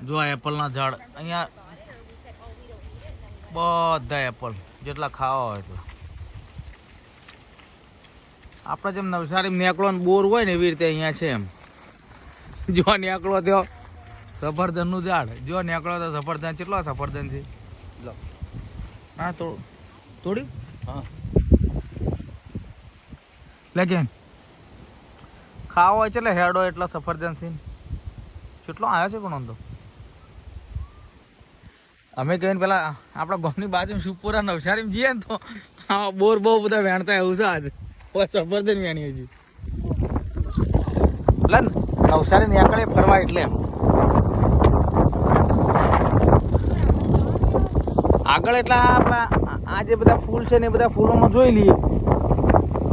જો આ એપલના ઝાડ અહીંયા બધા એપલ જેટલા ખાવા હોય તો આપણે જેમ નવસારી નેકળો બોર હોય ને એવી રીતે અહીંયા છે એમ. જો નેકળો થયો સફરજનનું ઝાડ, જો નેકળો તો સફરજન કેટલો સફરજન છે. હા તો તોડ્યું. હા લે કેમ ખાવા હોય છે એટલે હેડો એટલા સફરજન છે કેટલો આવ્યો છે પણ તો અમે કહીને પેલા આપણા ગામની બાજુ સુપુરા નવસારીમાં જઈએ ને તો હા બોર બહુ બધા વેણતા એવું છે આજ સફરજન વેણી હજી એટલે નવસારી નીકળે ફરવા એટલે એમ આગળ એટલા આપણા આ જે બધા ફૂલ છે ને એ બધા ફૂલોમાં જોઈ લઈએ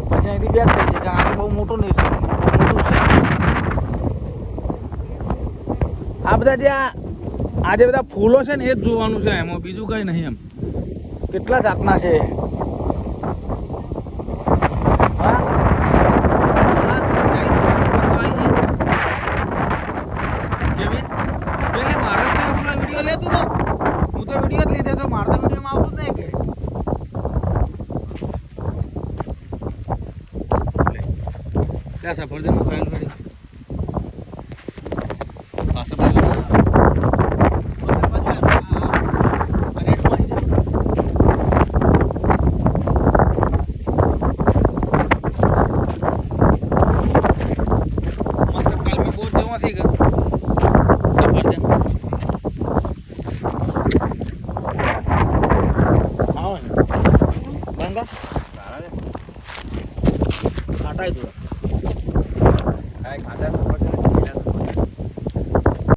પછી અહીંથી બેઠ થઈ છે કે આ બહુ મોટું નહીં છે મોટું છે આ બધા જે આ જે બધા ફૂલો છે ને એ જ જોવાનું છે એમાં બીજું કઈ નહીં એમ કેટલા જાતના છે. વિડીયો લેતું તો હું તો વિડીયો જ લીધે તો મારે તો વિડીયોમાં આવતું જ નહીં કે ત્યાં સફરજનનું ફાઇલ પડી પાસે મસ્ત કાલ મેં બોર જવા છે